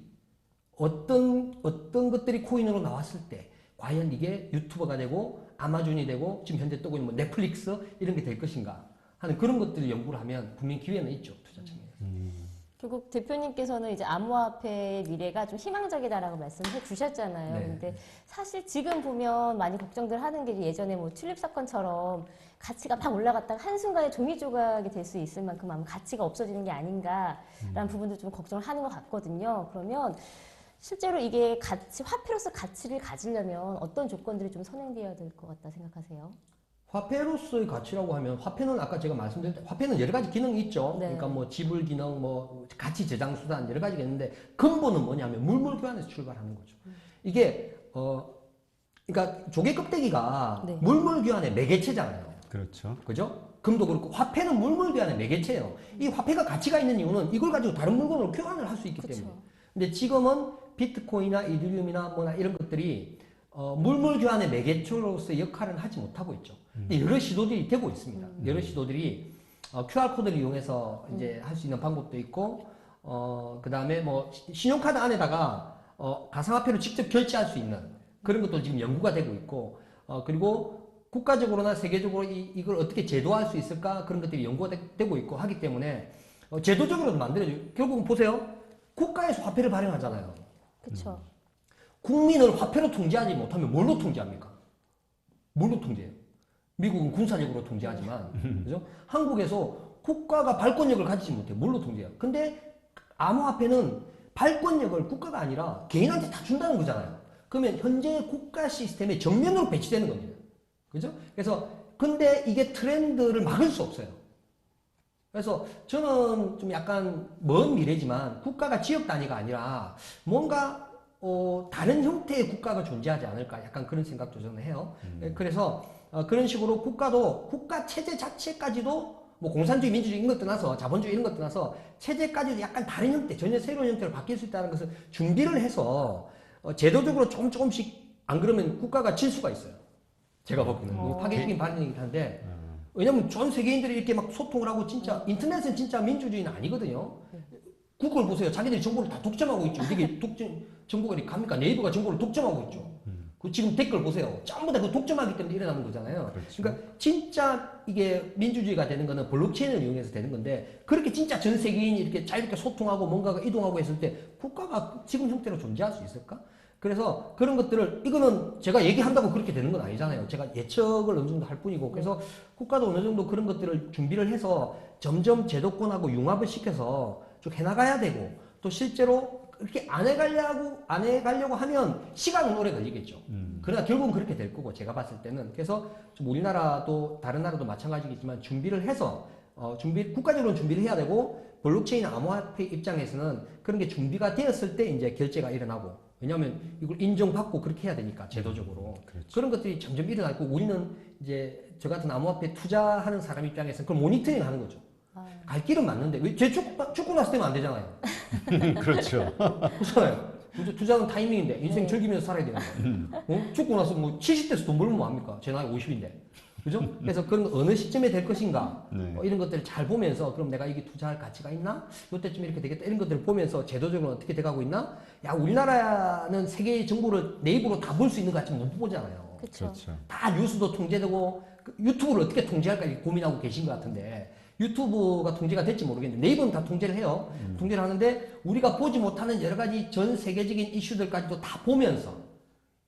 S3: 어떤 것들이 코인으로 나왔을 때 과연 이게 유튜버가 되고 아마존이 되고 지금 현재 뜨고 있는 뭐 넷플릭스 이런 게 될 것인가 하는 그런 것들을 연구를 하면 분명히 기회는 있죠. 투자 측면에서.
S1: 결국 대표님께서는 이제 암호화폐의 미래가 좀 희망적이다라고 말씀해 주셨잖아요.
S3: 네.
S1: 근데 사실 지금 보면 많이 걱정들 하는 게 예전에 뭐 튤립 사건처럼 가치가 막 올라갔다가 한순간에 종이 조각이 될 수 있을 만큼 아마 가치가 없어지는 게 아닌가라는 부분도 좀 걱정을 하는 것 같거든요. 그러면 실제로 이게 화폐로서 가치를 가지려면 어떤 조건들이 좀 선행되어야 될 것 같다 생각하세요?
S3: 화폐로서의 가치라고 하면 화폐는 아까 제가 말씀드린 화폐는 여러 가지 기능이 있죠.
S1: 네.
S3: 그러니까 뭐 지불 기능, 뭐 가치 저장 수단 여러 가지가 있는데 근본은 뭐냐면 물물 교환에서 출발하는 거죠. 이게 그러니까 조개 껍데기가
S1: 네.
S3: 물물 교환의 매개체잖아요.
S2: 그렇죠.
S3: 그죠? 금도 그렇고 화폐는 물물 교환의 매개체예요. 이 화폐가 가치가 있는 이유는 이걸 가지고 다른 물건으로 교환을 할 수 있기
S1: 그쵸.
S3: 때문에. 근데 지금은 비트코인이나 이더리움이나 뭐나 이런 것들이 물물 교환의 매개체로서의 역할은 하지 못하고 있죠. 근데 여러 시도들이 되고 있습니다. 여러 시도들이 QR 코드를 이용해서 이제 할 수 있는 방법도 있고, 그 다음에 뭐 신용카드 안에다가 가상화폐로 직접 결제할 수 있는 그런 것도 지금 연구가 되고 있고, 그리고 국가적으로나 세계적으로 이걸 어떻게 제도화할 수 있을까 그런 것들이 연구가 되고 있고 하기 때문에 제도적으로도 만들어져요. 결국은 보세요. 국가에서 화폐를 발행하잖아요.
S1: 그렇죠.
S3: 국민을 화폐로 통제하지 못하면 뭘로 통제합니까? 뭘로 통제해요? 미국은 군사력으로 통제하지만, 그죠? 한국에서 국가가 발권력을 가지지 못해요. 뭘로 통제해요? 근데 암호화폐는 발권력을 국가가 아니라 개인한테 다 준다는 거잖아요. 그러면 현재 국가 시스템에 정면으로 배치되는 겁니다. 그죠? 그래서, 근데 이게 트렌드를 막을 수 없어요. 그래서 저는 좀 약간 먼 미래지만 국가가 지역 단위가 아니라 뭔가 다른 형태의 국가가 존재하지 않을까 약간 그런 생각도 저는 해요. 그래서 그런 식으로 국가도 국가 체제 자체까지도 뭐 공산주의, 민주주의 이런 것 떠나서 자본주의 이런 것 떠나서 체제까지도 약간 다른 형태, 전혀 새로운 형태로 바뀔 수 있다는 것을 준비를 해서 제도적으로 조금씩 안 그러면 국가가 질 수가 있어요. 제가 보기에는 뭐 파괴적인 발언이긴 한데 왜냐면 전 세계인들이 이렇게 막 소통을 하고 진짜 인터넷은 진짜 민주주의는 아니거든요. 구글 보세요. 자기들이 정보를 다 독점하고 있죠. 이게 정보가 이렇게 갑니까? 네이버가 정보를 독점하고 있죠. 그 지금 댓글 보세요. 전부 다 그 독점하기 때문에 일어나는 거잖아요.
S2: 그렇죠.
S3: 그러니까 진짜 이게 민주주의가 되는 거는 블록체인을 이용해서 되는 건데 그렇게 진짜 전 세계인이 이렇게 자유롭게 소통하고 뭔가가 이동하고 했을 때 국가가 지금 형태로 존재할 수 있을까? 그래서 그런 것들을 이거는 제가 얘기한다고 그렇게 되는 건 아니잖아요. 제가 예측을 어느 정도 할 뿐이고 그래서 국가도 어느 정도 그런 것들을 준비를 해서 점점 제도권하고 융합을 시켜서 쭉 해나가야 되고 또 실제로 그렇게 안 해가려고 하면 시간은 오래 걸리겠죠. 그러나 결국은 그렇게 될 거고 제가 봤을 때는 그래서 좀 우리나라도 다른 나라도 마찬가지겠지만 준비를 해서 국가적으로 준비를 해야 되고 블록체인 암호화폐 입장에서는 그런 게 준비가 되었을 때 이제 결제가 일어나고 왜냐하면 이걸 인정받고 그렇게 해야 되니까 제도적으로
S2: 그렇죠.
S3: 그런 것들이 점점 일어나고 우리는 이제 저 같은 암호화폐 투자하는 사람 입장에서는 그걸 모니터링 하는 거죠. 갈 길은 맞는데 왜 제 축구 났을 때면 안 되잖아요.
S2: 그렇죠.
S3: 그렇잖아요. 투자는 타이밍인데 인생 즐기면서 살아야 되는 거예요. 축구 나서 뭐 70대에서 돈 벌면 뭐합니까? 제 나이 50인데. 그죠? 그래서 그런 거 어느 시점에 될 것인가
S2: 네.
S3: 이런 것들을 잘 보면서 그럼 내가 이게 투자할 가치가 있나? 이때쯤 이렇게 되겠다 이런 것들을 보면서 제도적으로 어떻게 돼가고 있나? 야 우리나라는 세계의 정보를 내 입으로 다 볼 수 있는 것 같지만 못 보잖아요.
S1: 그렇죠.
S3: 다 뉴스도 통제되고 유튜브를 어떻게 통제할까 이렇게 고민하고 계신 것 같은데 유튜브가 통제가 될지 모르겠는데 네이버는 다 통제를 해요. 통제를 하는데 우리가 보지 못하는 여러 가지 전 세계적인 이슈들까지도 다 보면서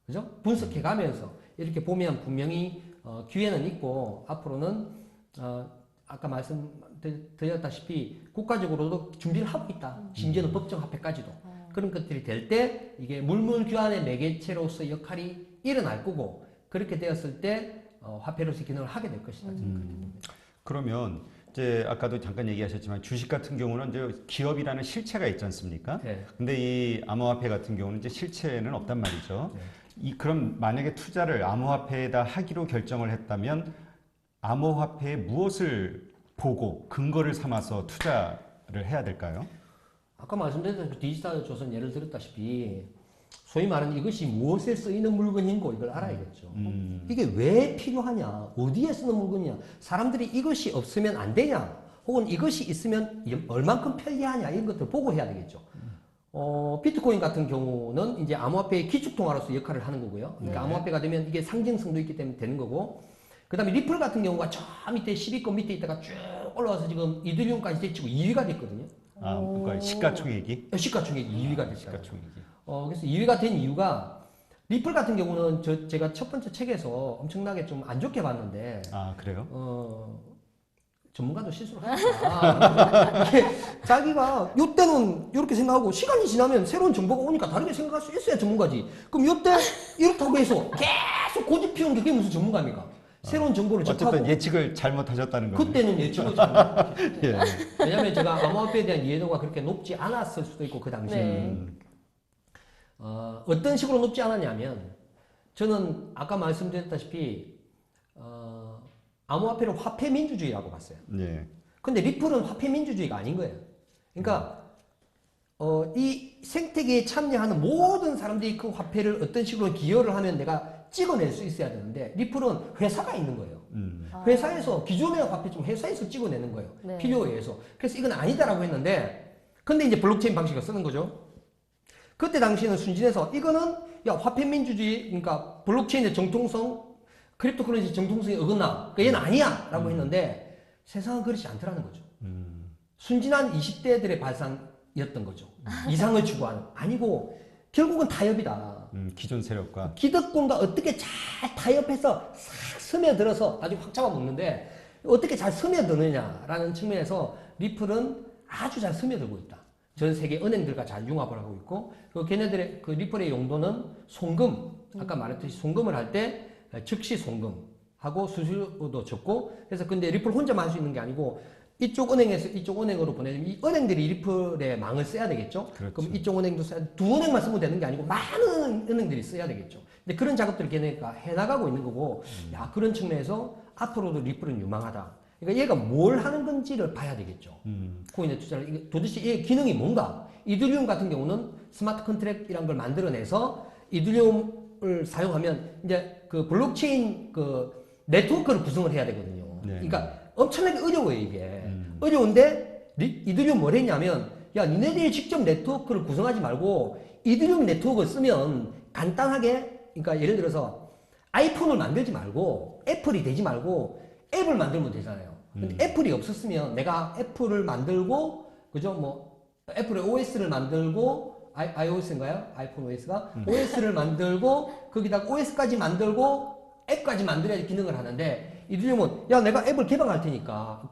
S3: 그죠? 분석해 가면서 이렇게 보면 분명히 기회는 있고 앞으로는 아까 말씀드렸다시피 국가적으로도 준비를 하고 있다. 심지어는 법정화폐까지도 그런 것들이 될 때 이게 물물교환의 매개체로서 역할이 일어날 거고 그렇게 되었을 때 화폐로서 기능을 하게 될 것이다.
S2: 그러면 이제 아까도 잠깐 얘기하셨지만 주식 같은 경우는 이제 기업이라는 실체가 있지 않습니까?
S3: 네.
S2: 근데 이 암호화폐 같은 경우는 이제 실체는 없단 말이죠.
S3: 네.
S2: 그럼 만약에 투자를 암호화폐에다 하기로 결정을 했다면 암호화폐에 무엇을 보고 근거를 삼아서 투자를 해야 될까요?
S3: 아까 말씀드렸다시피 디지털 조선 예를 들었다시피 소위 말하는 이것이 무엇에 쓰이는 물건인고 이걸 알아야겠죠. 이게 왜 필요하냐, 어디에 쓰는 물건이냐, 사람들이 이것이 없으면 안 되냐, 혹은 이것이 있으면 얼만큼 편리하냐 이런 것들 보고 해야 되겠죠. 비트코인 같은 경우는 이제 암호화폐의 기축통화로서 역할을 하는 거고요. 그러니까
S2: 네.
S3: 암호화폐가 되면 이게 상징성도 있기 때문에 되는 거고. 그 다음에 리플 같은 경우가 저 밑에 10위권 밑에 있다가 쭉 올라와서 지금 이더리움까지 제치고 2위가 됐거든요.
S2: 그러니까 시가총액이?
S3: 시가총액 2위가 됐어요.
S2: 시가총액이.
S3: 그래서 2위가 된 이유가 리플 같은 경우는 제가 첫 번째 책에서 엄청나게 좀 안 좋게 봤는데
S2: 그래요?
S3: 전문가도 실수를 합니다. 자기가 요때는 이렇게 생각하고 시간이 지나면 새로운 정보가 오니까 다르게 생각할 수 있어야 전문가지. 그럼 요때 이렇다고 해서 계속 고집 피우는 게 그게 무슨 전문가입니까? 새로운 정보를 접하고
S2: 어쨌든 예측을 잘못하셨다는 거예요.
S3: 그때는 예측을 잘못했죠.
S2: 예.
S3: 왜냐하면 제가 암호화폐에 대한 이해도가 그렇게 높지 않았을 수도 있고 그 당시에
S1: 네.
S3: 어떤 식으로 높지 않았냐면 저는 아까 말씀드렸다시피 암호화폐를 화폐 민주주의라고 봤어요.
S2: 예.
S3: 근데 리플은 화폐 민주주의가 아닌 거예요. 그러니까 이 생태계에 참여하는 모든 사람들이 그 화폐를 어떤 식으로 기여를 하면 내가 찍어낼 수 있어야 되는데 리플은 회사가 있는 거예요. 회사에서 기존의 화폐 좀 회사에서 찍어내는 거예요.
S1: 네.
S3: 필요에 의해서. 그래서 이건 아니다라고 했는데 근데 이제 블록체인 방식을 쓰는 거죠. 그때 당시에는 순진해서 이거는 야 화폐 민주주의 그러니까 블록체인의 정통성 크립토커런시 정통성이 어긋나 그러니까 얘는 아니야 라고 했는데 세상은 그렇지 않더라는 거죠. 순진한 20대들의 발상이었던 거죠. 이상을 추구하는 아니고 결국은 타협이다.
S2: 기존 세력과
S3: 기득권과 어떻게 잘 타협해서 싹 스며들어서 아주 확 잡아먹는데 어떻게 잘 스며드느냐라는 측면에서 리플은 아주 잘 스며들고 있다. 전 세계 은행들과 잘 융합을 하고 있고, 그 걔네들의 그 리플의 용도는 송금, 아까 말했듯이 송금을 할 때 즉시 송금하고 수수료도 적고, 그래서 근데 리플 혼자만 할 수 있는 게 아니고 이쪽 은행에서 이쪽 은행으로 보내면 이 은행들이 리플의 망을 써야 되겠죠.
S2: 그렇죠.
S3: 그럼 이쪽 은행도 써야 두 은행만 쓰면 되는 게 아니고 많은 은행들이 써야 되겠죠. 근데 그런 작업들을 걔네가 해나가고 있는 거고, 야, 그런 측면에서 앞으로도 리플은 유망하다. 그러니까 얘가 뭘 하는 건지를 봐야 되겠죠. 코인에 투자를, 이게 도대체 얘 기능이 뭔가? 이더리움 같은 경우는 스마트 컨트랙이라는 걸 만들어내서 이더리움을 사용하면 이제 그 블록체인 그 네트워크를 구성을 해야 되거든요.
S2: 네.
S3: 그러니까 엄청나게 어려워요, 이게. 어려운데 이더리움 뭘 했냐면, 야, 니네들이 직접 네트워크를 구성하지 말고 이더리움 네트워크를 쓰면 간단하게, 그러니까 예를 들어서 아이폰을 만들지 말고 애플이 되지 말고 앱을 만들면 되잖아요. 근데 애플이 없었으면 내가 애플을 만들고, 그죠? 뭐 애플의 OS를 만들고, iOS인가요? 아이폰 OS가? OS를 만들고 거기다가 OS까지 만들고 앱까지 만들어야 기능을 하는데, 이들은 야, 내가 앱을 개방할 테니까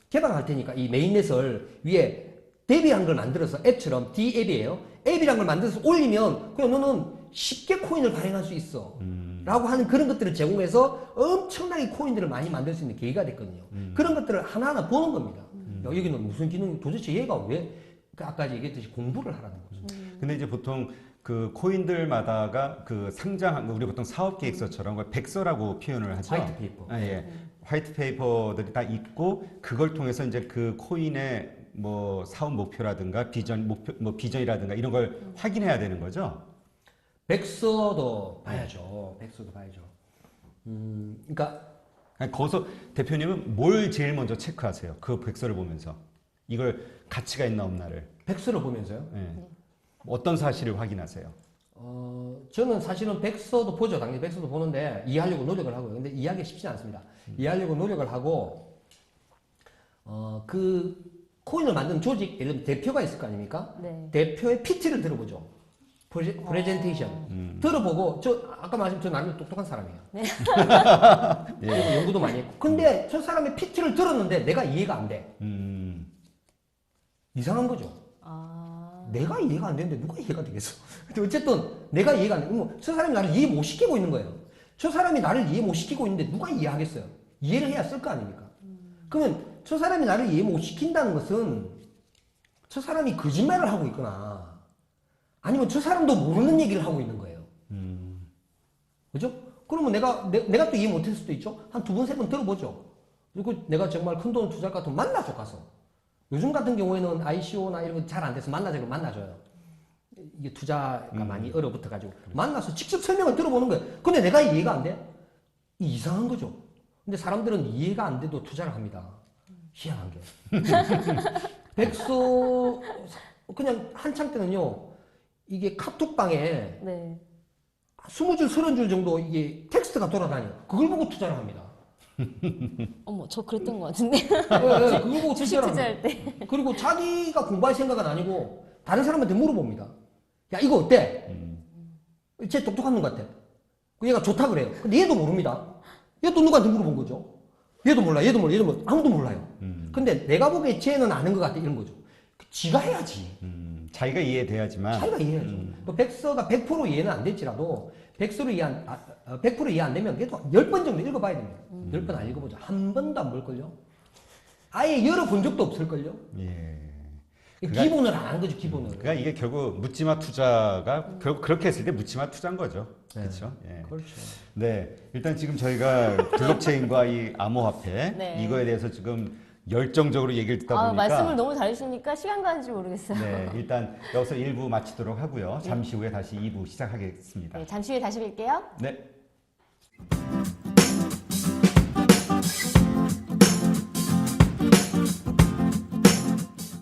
S3: 개방할 테니까 이 메인넷을 위에 대비한 걸 만들어서 앱처럼 D앱이에요. 앱이란 걸 만들어서 올리면 그냥 너는 쉽게 코인을 발행할 수 있어. 라고 하는 그런 것들을 제공해서 엄청나게 코인들을 많이 만들 수 있는 계기가 됐거든요. 그런 것들을 하나하나 보는 겁니다. 야, 여기는 무슨 기능이, 도대체 얘가 왜, 아까 얘기했듯이 공부를 하라는 거죠.
S2: 근데 이제 보통 그 코인들마다가 그 상장한 거, 우리 보통 사업 계획서처럼 그걸 백서라고 표현을 하죠.
S3: 화이트 페이퍼.
S2: 아, 예. 화이트 페이퍼들이 다 있고, 그걸 통해서 이제 그 코인의 뭐 사업 목표라든가 비전, 비전이라든가 이런 걸 확인해야 되는 거죠.
S3: 백서도 봐야죠. 백서도 봐야죠. 그러니까
S2: 아니, 거기서 대표님은 뭘 제일 먼저 체크하세요? 그 백서를 보면서 이걸 가치가 있나 없나를.
S3: 백서를 보면서요.
S2: 예. 어떤 사실을 확인하세요?
S3: 저는 사실은 백서도 보죠. 당연히 백서도 보는데 이해하려고 노력을 하고요. 근데 이해하기 쉽지 않습니다. 이해하려고 노력을 하고, 그 코인을 만든 조직, 예를 들면 대표가 있을 거 아닙니까?
S1: 네.
S3: 대표의 PT를 들어보죠. 프레젠테이션. 들어보고, 아까 말씀, 저 나름 똑똑한 사람이에요.
S1: 네.
S2: 예.
S3: 연구도 많이 했고. 근데 저 사람의 PT를 들었는데 내가 이해가 안 돼. 이상한 거죠.
S1: 아.
S3: 내가 이해가 안 되는데 누가 이해가 되겠어? 근데 어쨌든 내가 이해가 안 돼. 뭐, 저 사람이 나를 이해 못 시키고 있는 거예요. 저 사람이 나를 이해 못 시키고 있는데 누가 이해하겠어요? 이해를 해야 쓸 거 아닙니까? 그러면 저 사람이 나를 이해 못 시킨다는 것은 저 사람이 거짓말을 하고 있거나 아니면 저 사람도 모르는 얘기를 하고 있는 거예요. 그죠? 그러면 내가 또 이해 못했을 수도 있죠? 한 두 번, 세 번 들어보죠. 그리고 내가 정말 큰 돈을 투자할 것 같으면 만나줘, 가서. 요즘 같은 경우에는 ICO나 이런 거 잘 안 돼서 만나자고 만나줘요. 이게 투자가 많이 얼어붙어가지고. 만나서 직접 설명을 들어보는 거예요. 근데 내가 이해가 안 돼? 이상한 거죠. 근데 사람들은 이해가 안 돼도 투자를 합니다. 희한한 게. 백서, 그냥 한참 때는요, 이게 카톡방에
S1: 네.
S3: 20줄, 30줄 정도 이게 텍스트가 돌아다녀요. 그걸 보고 투자를 합니다.
S1: 어머, 저 그랬던 것 같은데.
S3: 네, 그걸 보고
S1: 주식
S3: 투자를
S1: 투자할
S3: 합니다.
S1: 때.
S3: 그리고 자기가 공부할 생각은 아니고 다른 사람한테 물어봅니다. 야, 이거 어때? 쟤 똑똑한 놈 같아. 얘가 좋다 그래요. 근데 얘도 모릅니다. 얘도 누구한테 물어본 거죠. 얘도 몰라, 얘도 몰라, 얘도 몰라. 아무도 몰라요. 근데 내가 보기에 쟤는 아는 것 같아. 이런 거죠. 지가 해야지.
S2: 자기가 이해돼야지만.
S3: 자기가 이해해야죠. 뭐 백서가 100% 이해는 안 될지라도 100% 이해 안 되면 그래도 10번 정도 읽어봐야 됩니다. 10번 안 읽어보죠. 한 번도 안 볼걸요? 아예 열어본 적도 없을걸요?
S2: 예.
S3: 기본을 안 한 거죠, 기본을.
S2: 그러니까 이게 결국 묻지마 투자가 결국 그렇게 했을 때 묻지마 투자인 거죠.
S3: 네.
S2: 그렇죠? 예.
S3: 그렇죠.
S2: 네. 일단 지금 저희가 블록체인과 이 암호화폐
S1: 네.
S2: 이거에 대해서 지금 열정적으로 얘기를 듣다
S1: 아,
S2: 보니까
S1: 말씀을 너무 잘해주시니까 시간 가는 줄 모르겠어요.
S2: 네, 일단 여기서 1부 마치도록 하고요. 잠시 후에 다시 2부 시작하겠습니다.
S1: 네, 잠시 후에 다시 뵐게요.
S2: 네.